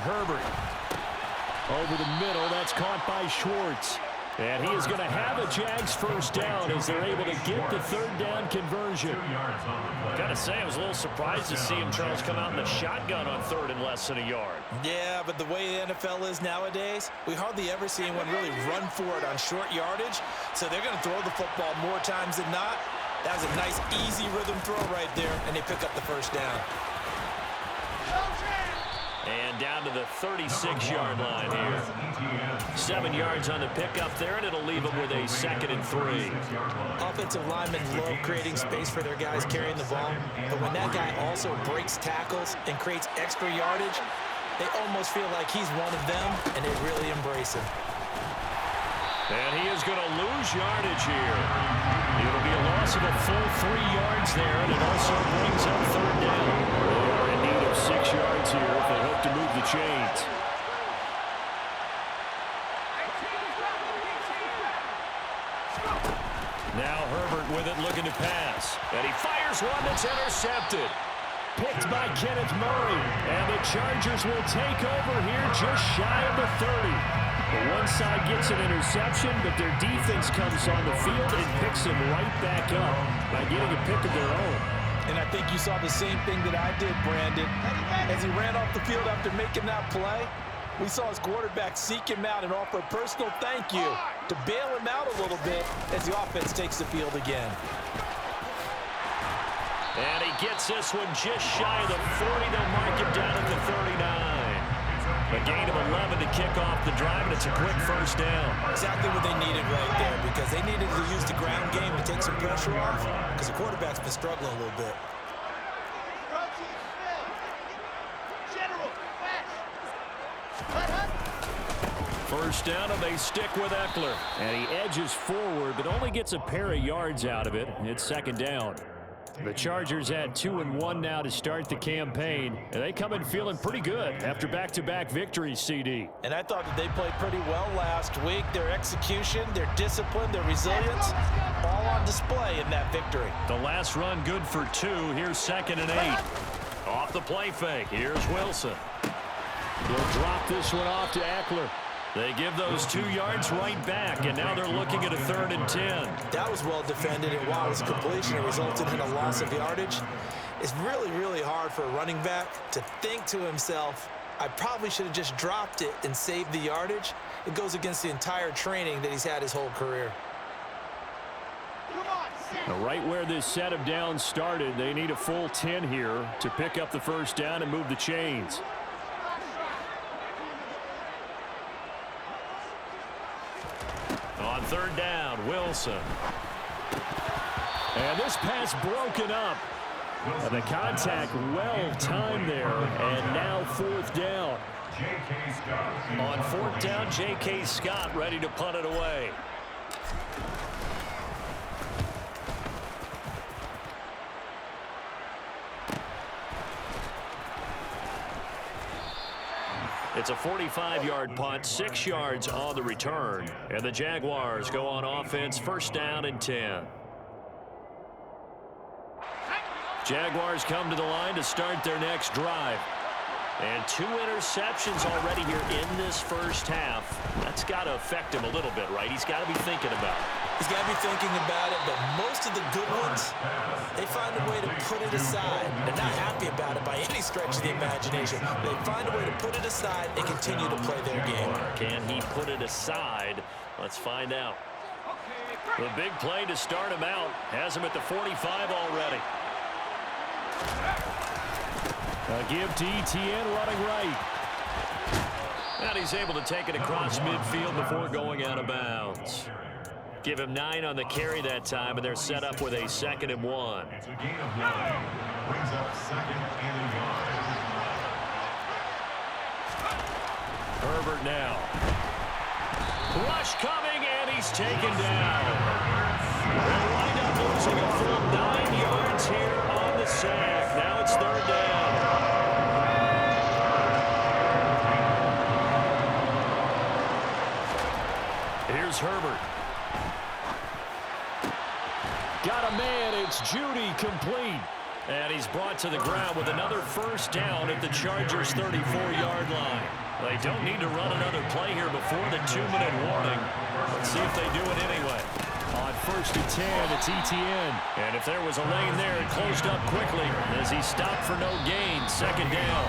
Herbert. Over the middle, that's caught by Schwartz. And he is going to have a Jags first down as they're able to get the third down conversion. Gotta say, I was a little surprised to see him, Charles, come out in the shotgun on third and less than a yard. Yeah, but the way the NFL is nowadays, we hardly ever see anyone really run for it on short yardage. So they're going to throw the football more times than not. That was a nice, easy rhythm throw right there, and they pick up the first down. And down to the 36-yard line here. 7 yards on the pickup there, and it'll leave them with a 2nd and 3. Offensive linemen love creating space for their guys carrying the ball, but when that guy also breaks tackles and creates extra yardage, they almost feel like he's one of them, and they really embrace him. And he is going to lose yardage here. It'll be a loss of a full 3 yards there, and it also brings up third down. They're in need of 6 yards here if they hope to move the chains. Now Herbert with it, looking to pass. And he fires one that's intercepted. Picked by Kenneth Murray. And the Chargers will take over here just shy of the 30. The one side gets an interception, but their defense comes on the field and picks them right back up by getting a pick of their own. And I think you saw the same thing that I did, Brandon. As he ran off the field after making that play, we saw his quarterback seek him out and offer a personal thank you to bail him out a little bit as the offense takes the field again. And he gets this one just shy of the 40. They'll mark him down at the 39. A gain of 11 to kick off the drive, and it's a quick first down. Exactly what they needed right there, because they needed to use the ground game to take some pressure off, because the quarterback's been struggling a little bit. First down, and they stick with Eckler. And he edges forward, but only gets a pair of yards out of it. It's 2nd down. The Chargers had 2-1 now to start the campaign, and they come in feeling pretty good after back-to-back victories, CD. And I thought that they played pretty well last week. Their execution, their discipline, their resilience, all on display in that victory. The last run good for 2. Here's 2nd and 8. Off the play fake. Here's Wilson. He'll drop this one off to Eckler. They give those 2 yards right back, and now they're looking at a 3rd and 10. That was well defended, and while it was a completion, it resulted in a loss of yardage. It's really, really hard for a running back to think to himself, I probably should have just dropped it and saved the yardage. It goes against the entire training that he's had his whole career. Right where this set of downs started, they need a full 10 here to pick up the first down and move the chains. On 3rd down, Wilson. And this pass broken up. And the contact well timed there. And now 4th down. On 4th down, J.K. Scott ready to punt it away. It's a 45-yard punt, 6 yards on the return. And the Jaguars go on offense, 1st down and 10. Jaguars come to the line to start their next drive. And 2 interceptions already here in this first half. That's got to affect him a little bit, right? He's got to be thinking about it. He's got to be thinking about it, but most of the good ones, they find a way to put it aside. They're not happy about it by any stretch of the imagination. They find a way to put it aside and continue to play their game. Can he put it aside? Let's find out. The big play to start him out has him at the 45 already. A give to Etienne running right. And he's able to take it across midfield before going out of bounds. Give him 9 on the carry that time, and they're set up with a 2nd and 1. It's a gain of 9. Brings up 2nd and 1. Herbert now. Rush coming, and he's taken down. They'll wind up losing a full 9 yards here on the sack. Now it's 3rd down. Here's Herbert. Got a man, it's Judy complete. And he's brought to the ground with another first down at the Chargers' 34-yard line. They don't need to run another play here before the 2-minute warning. Let's see if they do it anyway. On 1st and 10, it's ETN. And if there was a lane there, it closed up quickly as he stopped for no gain. Second down.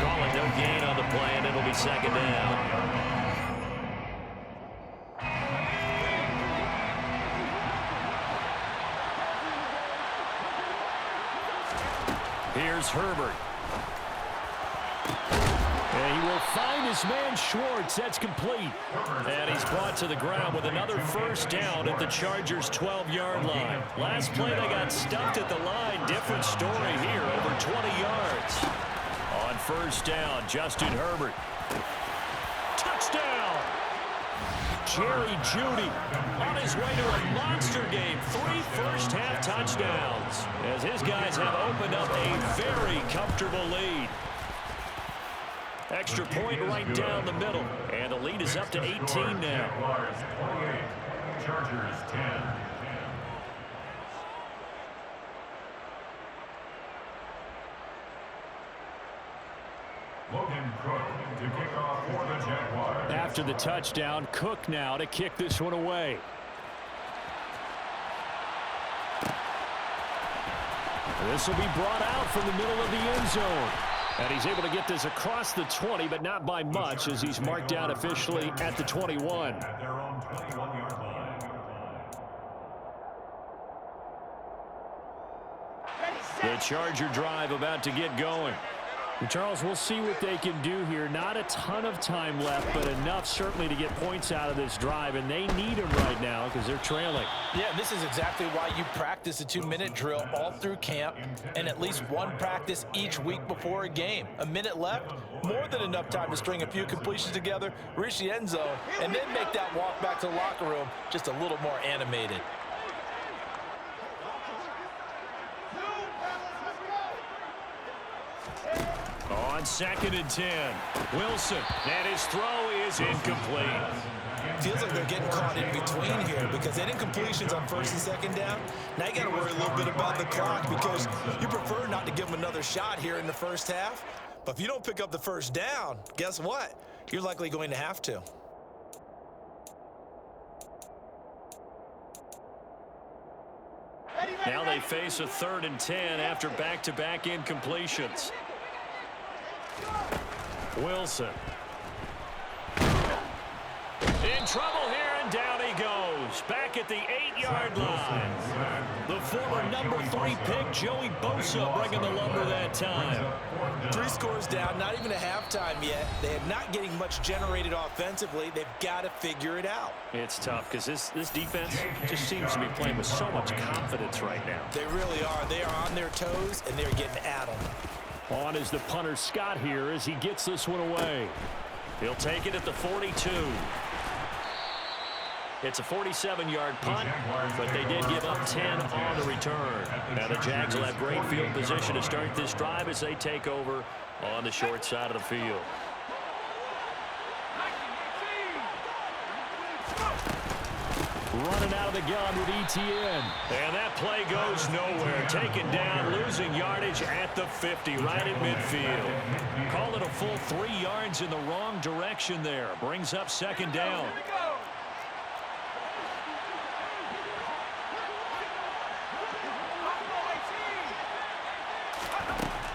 Call it no gain on the play, and it'll be second down. Here's Herbert. And he will find his man Schwartz. That's complete. And he's brought to the ground with another first down at the Chargers' 12-yard line. Last play, they got stuffed at the line. Different story here, over 20 yards. On first down, Justin Herbert. Touchdown! Jerry Jeudy On his way to a monster game. 3 first-half touchdowns as his guys have opened up a very comfortable lead. Extra point right down the middle. And the lead is up to 18 now. Jaguars 28, Chargers 10. Logan Cook to kick off for the Jaguars. after the touchdown. Cook now to kick this one away. This will be brought out from the middle of the end zone. And he's able to get this across the 20, but not by much, as he's marked down officially at the 21. At their own 21-yard line. The Charger drive about to get going. And Charles, we'll see what they can do here. Not a ton of time left, but enough certainly to get points out of this drive, and they need them right now because they're trailing. Yeah, this is exactly why you practice a 2-minute drill all through camp and at least one practice each week before a game. A minute left, more than enough time to string a few completions together, reach the end zone, and then make that walk back to the locker room just a little more animated. On 2nd and 10, Wilson, and his throw is incomplete. Feels like they're getting caught in between here because they didn't completions on 1st and 2nd down. Now you got to worry a little bit about the clock because you prefer not to give them another shot here in the first half. But if you don't pick up the first down, guess what? You're likely going to have to. Now they face a 3rd and 10 after back-to-back incompletions. Wilson. In trouble here, and down he goes. Back at the 8-yard line. The former number 3 pick, Joey Bosa, bringing the lumber that time. 3 scores down, not even a halftime yet. They are not getting much generated offensively. They've got to figure it out. It's tough because this defense just seems to be playing with so much confidence right now. They really are. They are on their toes, and they're getting at them. On is the punter Scott here as he gets this one away. He'll take it at the 42. It's a 47-yard punt, but they did give up 10 on the return. Now the Jags will have great field position to start this drive as they take over on the short side of the field. Running out of the gun with ETN. And that play goes nowhere. Taken down, losing yardage at the 50, right at midfield. Call it a full 3 yards in the wrong direction there. Brings up 2nd down.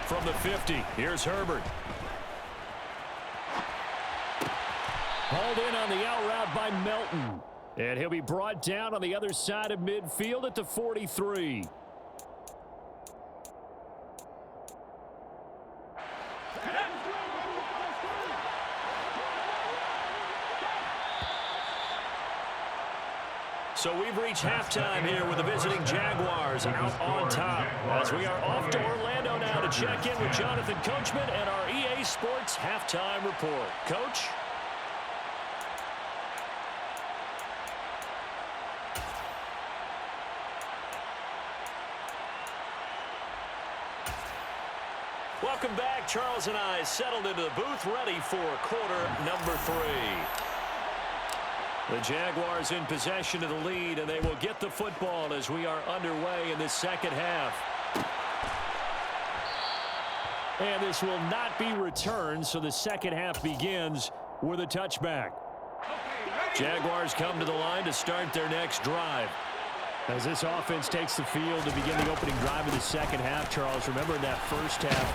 From the 50, here's Herbert. Hauled in on the out route by Melton. And he'll be brought down on the other side of midfield at the 43. So we've reached halftime here with the visiting Jaguars out on top. As we are off to Orlando now to check in with Jonathan Coachman and our EA Sports halftime report. Coach? Welcome back. Charles and I settled into the booth, ready for quarter number 3. The Jaguars in possession of the lead, and they will get the football as we are underway in this second half. And this will not be returned, so the second half begins with a touchback. Jaguars come to the line to start their next drive. As this offense takes the field to begin the opening drive of the second half, Charles, remember in that first half,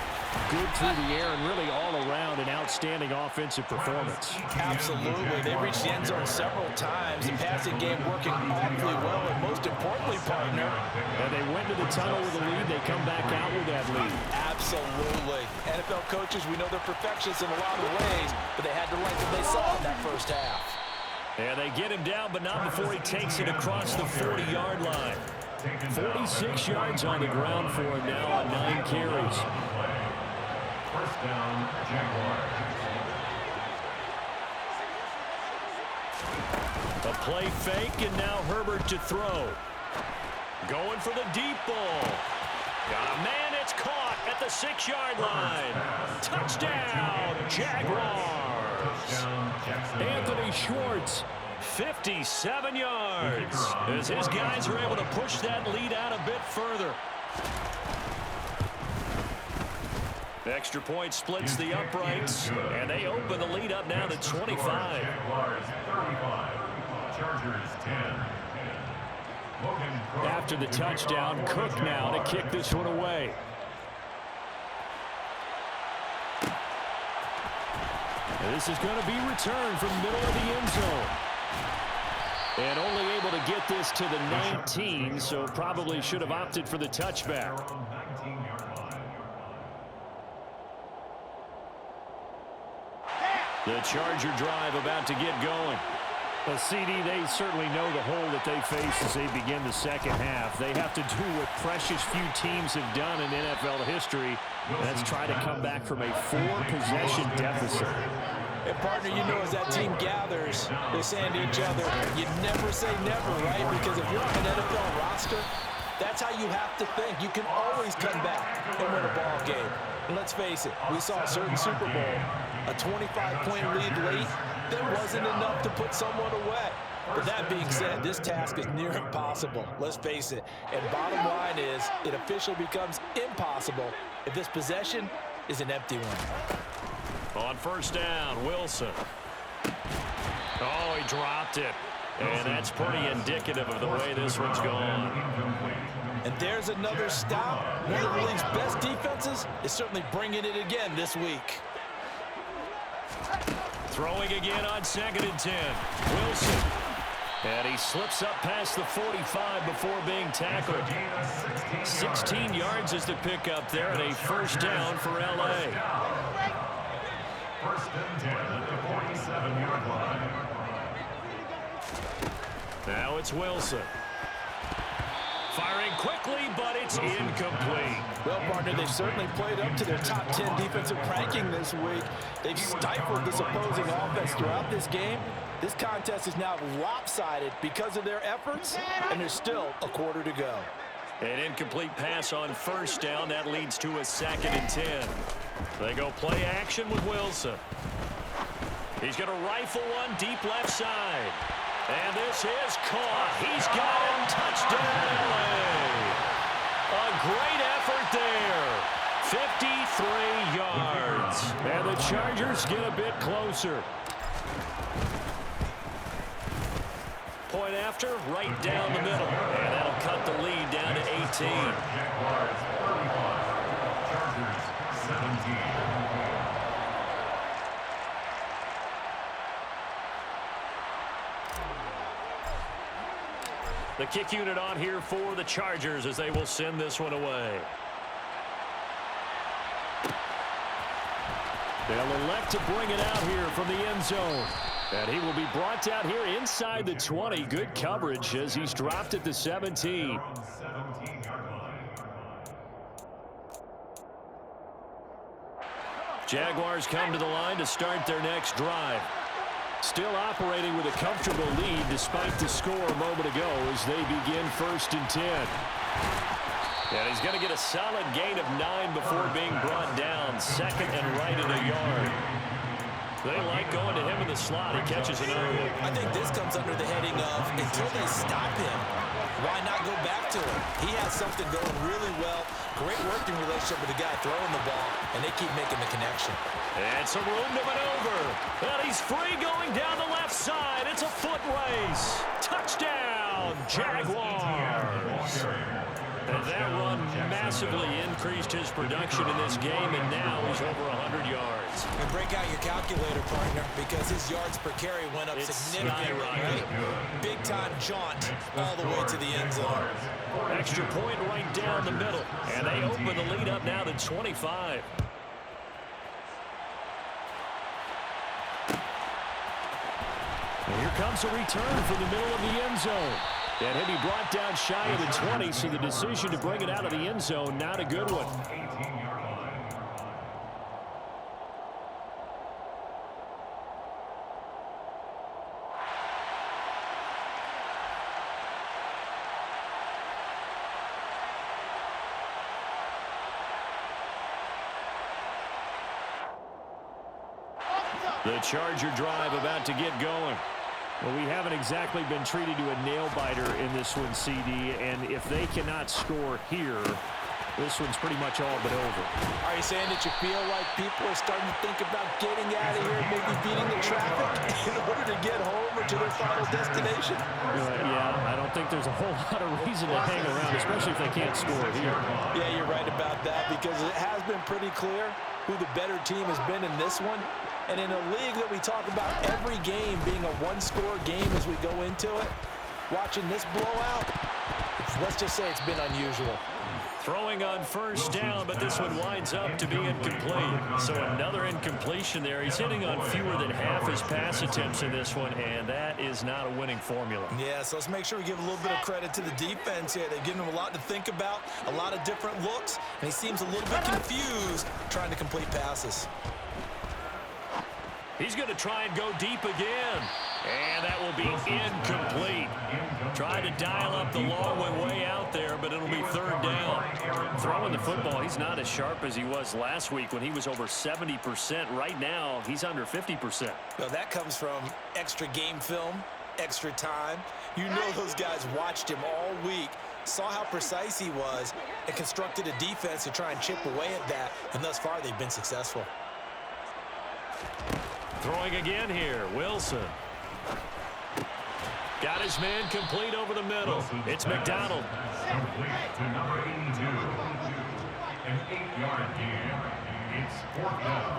good through the air and really all around an outstanding offensive performance. Absolutely. They reached the end zone several times. The passing game working awfully well, and most importantly, partner. And they went to the tunnel with a lead. They come back out with that lead. Absolutely. NFL coaches, we know they're perfectionists in a lot of ways, but they had to like what they saw in that first half. And they get him down, but not before he takes it across the 40-yard line. 46 yards on the ground for him now on 9 carries. First down, Jaguars. A play fake, and now Herbert to throw. Going for the deep ball. Got a man, it's caught at the 6-yard line. Touchdown, Jaguars. Anthony Schwartz, 57 yards, as his guys are able to push that lead out a bit further. Extra point splits the uprights, and they open the lead up now to 25. Jaguars 35, Chargers 10. after the touchdown. Cook now to kick this one away. And this is going to be returned from the middle of the end zone. And only able to get this to the 19, so probably should have opted for the touchback. The Charger drive about to get going. Well, CD, they certainly know the hole that they face as they begin the second half. They have to do what precious few teams have done in NFL history. That's try to come back from a 4-possession deficit. And partner, you know, as that team gathers, they're saying to each other, you never say never, right? Because if you're on an NFL roster, that's how you have to think. You can always come back and win a ball game. And let's face it, we saw a certain Super Bowl, a 25-point lead late, that wasn't enough to put someone away. But that being said, this task is near impossible. Let's face it. And bottom line is, it officially becomes impossible if this possession is an empty one. On first down, Wilson. Oh, he dropped it. And that's pretty indicative of the way this one's gone. And there's another stop. One of the league's best defenses is certainly bringing it again this week. Throwing again on 2nd and 10. Wilson. And he slips up past the 45 before being tackled. 16 yards is the pickup there, and a first down for L.A. First and 10 at the 47-yard line. Now it's Wilson. Firing quickly, but it's incomplete. Well, partner, they've certainly played up to their top 10 defensive ranking this week. They've stifled this opposing offense throughout this game. This contest is now lopsided because of their efforts, and there's still a quarter to go. An incomplete pass on first down. That leads to a 2nd and 10. They go play action with Wilson. He's going to rifle one deep left side. And this is caught. He's got him. Touchdown, LA. A great effort there. 53 yards. And the Chargers get a bit closer. Point after, right down the middle. And that'll cut the lead down to 18. Jaguars 35, Chargers 17. The kick unit on here for the Chargers as they will send this one away. They'll elect to bring it out here from the end zone. And he will be brought down here inside the 20. Good coverage as he's dropped at the 17. Jaguars come to the line to start their next drive. Still operating with a comfortable lead despite the score a moment ago as they begin 1st and 10. And he's going to get a solid gain of 9 before being brought down. 2nd and right at a yard. They like going to him in the slot. He catches another one. I think this comes under the heading of until they stop him, why not go back to him? He has something going really well. Great working relationship with the guy throwing the ball, and they keep making the connection. And some room to maneuver. And he's free going down the left side. It's a foot race. Touchdown, Jaguars. And that run massively increased his production in this game, and now he's over 100 yards. And break out your calculator, partner, because his yards per carry went up significantly. Right? Big-time jaunt all the way to the end zone. Extra point right down the middle, and they open the lead up now to 25. And here comes a return from the middle of the end zone. And he'll be brought down shy of the 20, so the decision to bring it out of the end zone, not a good one. The Charger drive about to get going. Well, we haven't exactly been treated to a nail-biter in this one, CD, and if they cannot score here, this one's pretty much all but over. Are you saying that you feel like people are starting to think about getting out of here, maybe beating the traffic in order to get home or to their final destination? Yeah, I don't think there's a whole lot of reason to hang around, especially if they can't score here. Yeah, you're right about that, because it has been pretty clear who the better team has been in this one. And in a league that we talk about every game being a one-score game as we go into it, watching this blowout, let's just say it's been unusual. Throwing on first down, but this one winds up to be incomplete. So another incompletion there. He's hitting on fewer than half his pass attempts in this one, and that is not a winning formula. Yeah, so let's make sure we give a little bit of credit to the defense here. They've given him a lot to think about, a lot of different looks, and he seems a little bit confused trying to complete passes. He's going to try and go deep again. And that will be incomplete. Tried to dial up the long one way out there, but it'll be third down. Throwing the football, he's not as sharp as he was last week when he was over 70%. Right now, he's under 50%. Well, that comes from extra game film, extra time. You know those guys watched him all week, saw how precise he was, and constructed a defense to try and chip away at that. And thus far, they've been successful. Throwing again here, Wilson. Got his man complete over the middle. It's McDonald. Complete to number 82. An 8-yard gain. It's fourth down.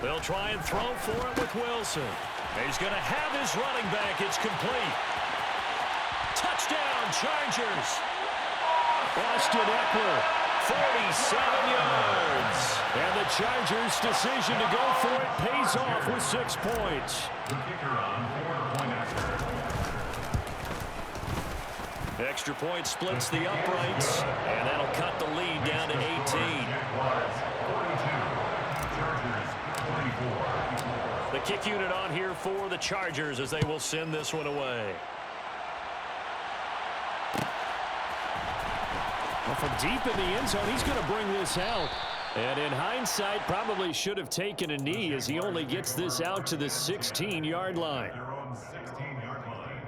They'll try and throw for it with Wilson. He's going to have his running back. It's complete. Touchdown, Chargers. Austin Eckler, 47 yards. and the Chargers' decision to go for it pays off with 6 points. The kicker on 4-point extra. Extra point splits the uprights, and that'll cut the lead down to 18. Jaguars 42. Chargers 24. The kick unit on here for the Chargers as they will send this one away. Well, from deep in the end zone, he's going to bring this out. And in hindsight, probably should have taken a knee as he only gets this out to the 16-yard line. Their own 16-yard line.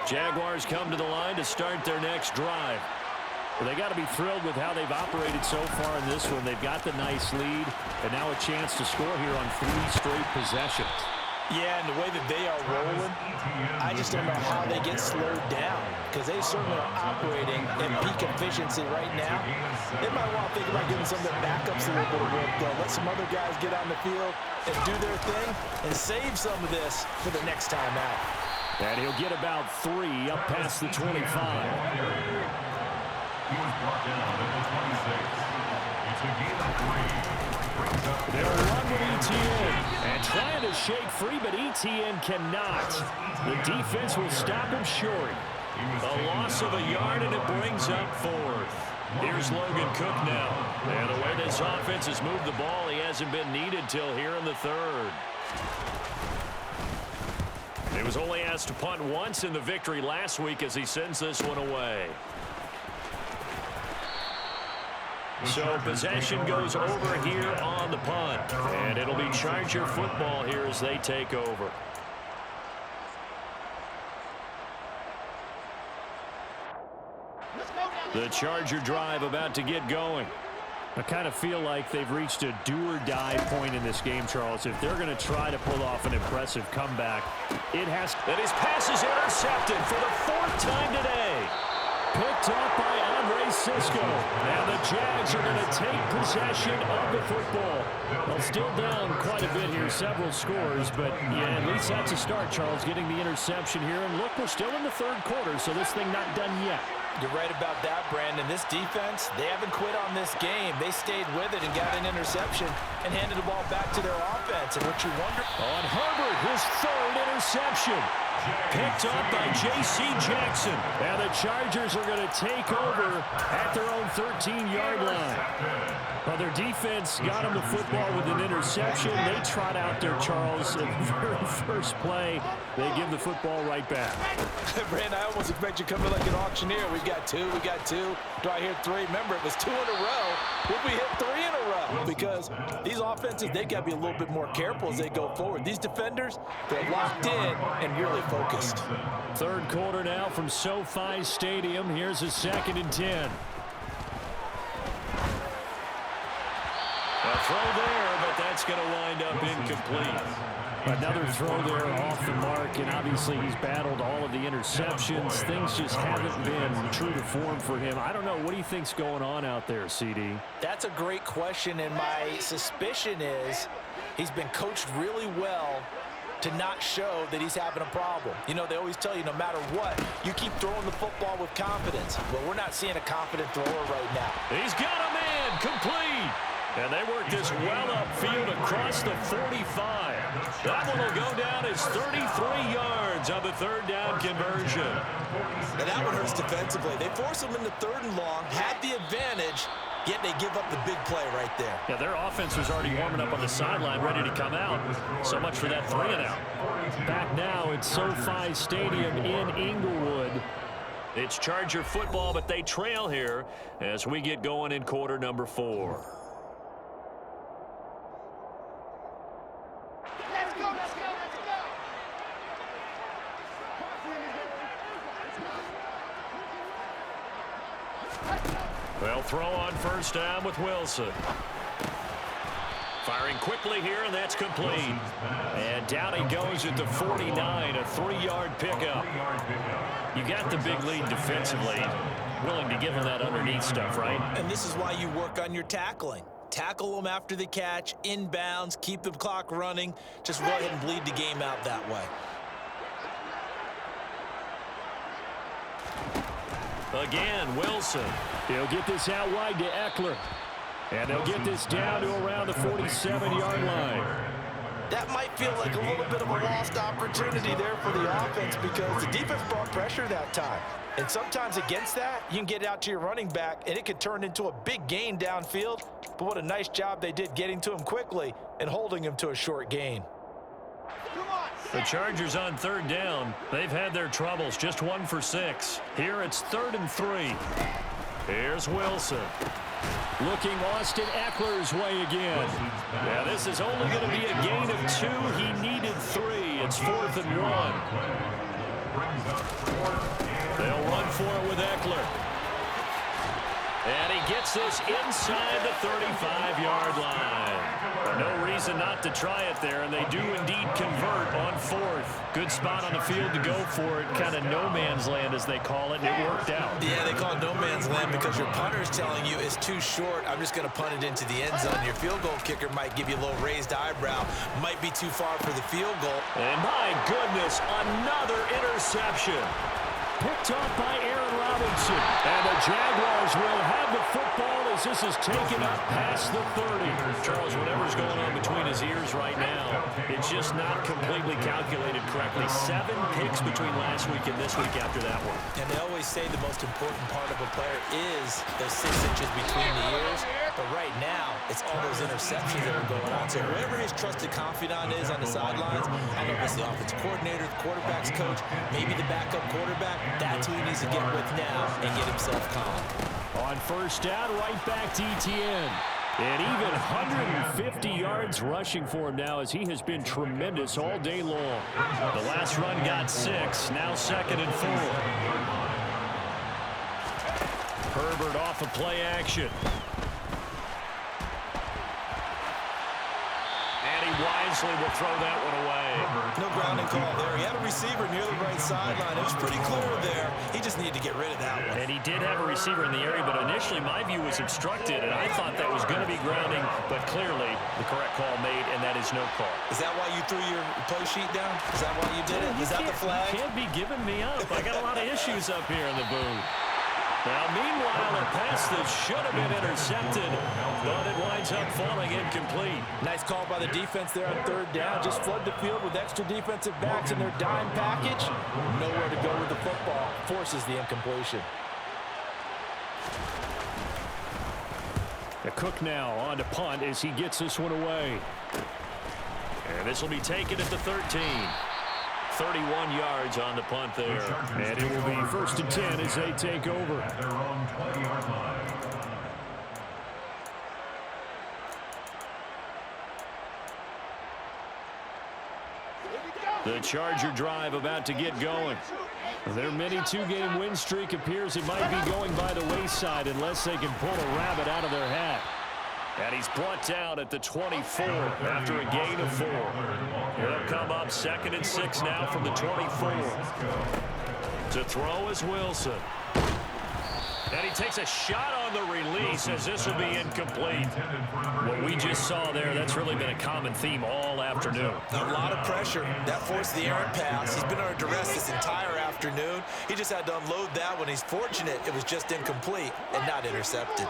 Jaguars come to the line to start their next drive. Well, they got to be thrilled with how they've operated so far in this one. They've got the nice lead, and now a chance to score here on 3 straight possessions. Yeah, and the way that they are rolling, I just don't know how they get slowed down, because they certainly are operating at peak efficiency right now. They might want to think about giving some of their backups a little bit of work, though. Let some other guys get on the field and do their thing and save some of this for the next time out. And he'll get about 3 up past the 25. He was brought down at the 26. It's a gain of 3. They'll run with ETN and trying to shake free, but ETN cannot. The defense will stop him short. A loss of a yard, and it brings up 4th. Here's Logan Cook now. And the way this offense has moved the ball, he hasn't been needed till here in the 3rd. He was only asked to punt once in the victory last week as he sends this one away. So possession goes over here on the punt. And it'll be Charger football here as they take over. The Charger drive about to get going. I kind of feel like they've reached a do-or-die point in this game, Charles. If they're going to try to pull off an impressive comeback, it has to. And his pass is intercepted for the 4th time today. Picked up by Andre Cisco. And the Jags are going to take possession of the football. Well, still down quite a bit here, several scores, but yeah, at least that's a start, Charles, getting the interception here. And look, we're still in the 3rd quarter, so this thing not done yet. You're right about that, Brandon. This defense, they haven't quit on this game. They stayed with it and got an interception and handed the ball back to their offense. And what you wonder... On Herbert, his 3rd interception. Picked up by J.C. Jackson. And the Chargers are going to take over at their own 13-yard line. Well, their defense got them the football with an interception. They trot out there, Charles, in the very first play. They give the football right back. Brandon, I almost expect you to come in like an auctioneer. We've got 2, we got 2. Do I hear 3? Remember, it was 2 in a row. Will we hit 3 in a row? Because these offenses, they got to be a little bit more careful as they go forward. These defenders, they're locked in and really focused. 3rd quarter now from SoFi Stadium. Here's a 2nd and 10. A throw there, but that's going to wind up incomplete. Another throw there off the mark, and obviously he's battled all of the interceptions. Things just haven't been true to form for him. I don't know. What do you think's going on out there, CD? That's a great question, and my suspicion is he's been coached really well to not show that he's having a problem. You know, they always tell you no matter what, you keep throwing the football with confidence. Well, we're not seeing a confident thrower right now. He's got a man complete. And they work this well upfield across the 45. That one will go down as 33 yards on the 3rd down conversion. And that one hurts defensively. They force him into 3rd and long, had the advantage, yet they give up the big play right there. Yeah, their offense was already warming up on the sideline, ready to come out. So much for that 3-and-out. Back now at SoFi Stadium in Inglewood. It's Charger football, but they trail here as we get going in quarter number 4. Well, throw on 1st down with Wilson. Firing quickly here, and that's complete. And down he goes at the 49, a 3-yard pickup. You got the big lead defensively. Willing to give him that underneath stuff, right? And this is why you work on your tackling. Tackle them after the catch, inbounds, keep the clock running. Just go ahead and bleed the game out that way. Again, Wilson. He'll get this out wide to Eckler. And they'll get this down to around the 47-yard line. That might feel like a little bit of a lost opportunity there for the offense because the defense brought pressure that time. And sometimes against that, you can get out to your running back, and it could turn into a big gain downfield. But what a nice job they did getting to him quickly and holding him to a short gain. The Chargers on 3rd down. They've had their troubles, just 1 for 6. Here it's 3rd and 3. Here's Wilson. Looking Austin Eckler's way again. Yeah, this is only going to be a gain of 2. He needed 3. It's 4th and 1. They'll run for it with Eckler. And he gets this inside the 35-yard line. No reason not to try it there, and they do indeed convert on 4th. Good spot on the field to go for it, kind of no man's land as they call it, and it worked out. Yeah, they call it no man's land because your punter's telling you it's too short. I'm just going to punt it into the end zone. Your field goal kicker might give you a little raised eyebrow, might be too far for the field goal. And my goodness, another interception. Picked off by Aaron Robinson. And the Jaguars will have the football as this is taken up past the 30. Charles, whatever's going on between his ears right now, it's just not completely calculated correctly. 7 picks between last week and this week after that one. And they always say the most important part of a player is those 6 inches between the ears. But right now, it's all those interceptions that are going on. So whoever his trusted confidant is on the sidelines, I know it's the offensive coordinator, the quarterback's coach, maybe the backup quarterback, that's who he needs to get with now and get himself calm. On On first down, right back to ETN. And even 150 yards rushing for him now as he has been tremendous all day long. The last run got 6, now 2nd and 4. Herbert off of play action. And he wisely will throw that one away. No grounding call there. He had a receiver near the right sideline. It was pretty clear there. He just needed to get rid of that one. And he did have a receiver in the area, but initially my view was obstructed, and I thought that was going to be grounding, but clearly the correct call made, and that is no call. Is that why you threw your play sheet down? Is that why you did it? Is that the flag? You can't be giving me up. I got a lot of issues up here in the booth. Now, meanwhile, a pass that should have been intercepted, but it winds up falling incomplete. Nice call by the defense there on third down. Just flood the field with extra defensive backs in their dime package. Nowhere to go with the football. Forces the incompletion. The Cook now on to punt as he gets this one away. And this will be taken at the 13. 31 yards on the punt there. And it will be 1st and 10 as they take over. At their own 20-yard line. The Charger drive about to get going. Their mini 2-game win streak appears it might be going by the wayside unless they can pull a rabbit out of their hat. And he's brought down at the 24 after a gain of 4. He'll come up 2nd and 6 now from the 24. To throw is Wilson. And he takes a shot on the release as this will be incomplete. What we just saw there, that's really been a common theme all afternoon. A lot of pressure. That forced the errant pass. He's been under duress this entire afternoon. He just had to unload that one. He's fortunate it was just incomplete and not intercepted.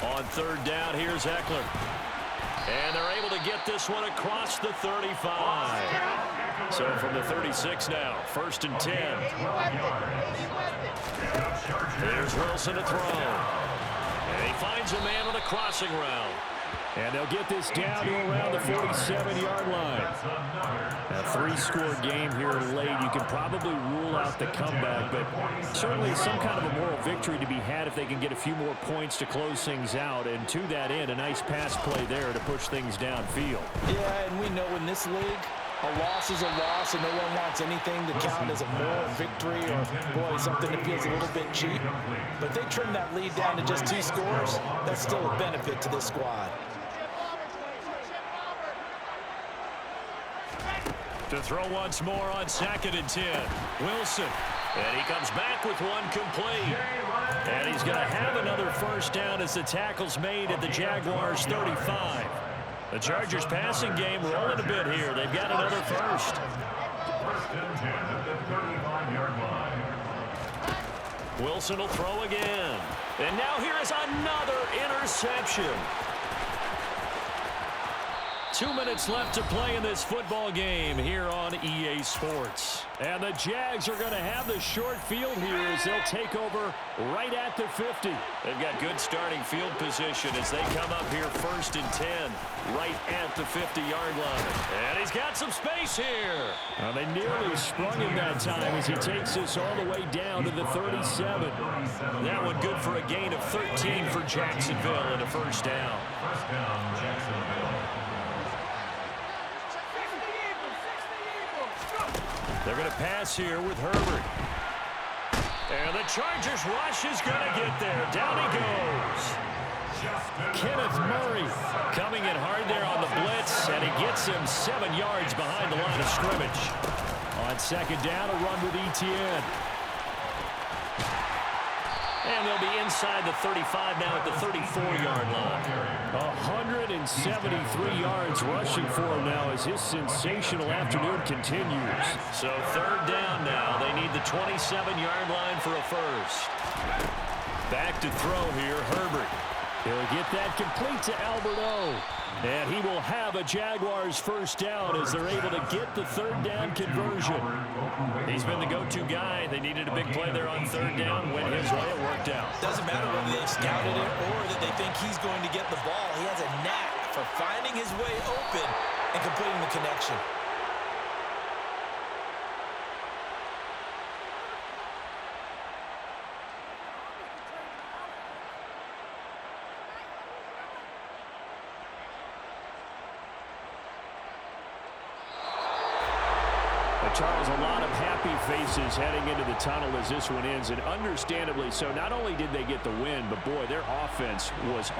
On third down, here's Eckler. And they're able to get this one across the 35. So from the 36 now, 1st and 10. Here's Wilson to throw. And he finds a man on a crossing route. And they'll get this down to around the 47-yard line. A 3-score game here late. You can probably rule out the comeback, but certainly some kind of a moral victory to be had if they can get a few more points to close things out. And to that end, a nice pass play there to push things downfield. Yeah, and we know in this league, a loss is a loss, and no one wants anything to count as a moral victory or, boy, something that feels a little bit cheap. But if they trim that lead down to just 2 scores, that's still a benefit to this squad. To throw once more on 2nd and 10. Wilson. And he comes back with one complete. And he's going to have another first down as the tackle's made at the Jaguars' 35. The Chargers passing game rolling a bit here. They've got another first. 1st and 10 at the 35-yard line. Wilson will throw again. And now here is another interception. 2 minutes left to play in this football game here on EA Sports. And the Jags are going to have the short field here as they'll take over right at the 50. They've got good starting field position as they come up here 1st and 10 right at the 50-yard line. And he's got some space here. Well, they nearly sprung him that time as he takes this all the way down to the 37. That one good for a gain of 13 for Jacksonville and a first down. First down, Jacksonville. They're going to pass here with Herbert. And the Chargers rush is going to get there. Down he goes. Kenneth Murray Coming in hard there on the blitz, and he gets him 7 yards behind the line of scrimmage. On 2nd down, a run with ETN. And they'll be inside the 35 now at the 34-yard line. 173 yards rushing for him now as his sensational afternoon continues. So 3rd down now. They need the 27-yard line for a first. Back to throw here, Herbert. He'll get that complete to Alberto. And he will have a Jaguars first down as they're able to get the 3rd down conversion. He's been the go-to guy. They needed a big play there on 3rd down. Went his way, it worked out. Doesn't matter whether they've scouted it or that they think he's going to get the ball. He has a knack for finding his way open and completing the connection. Charles, a lot of happy faces heading into the tunnel as this one ends, and understandably so. Not only did they get the win, but boy, their offense was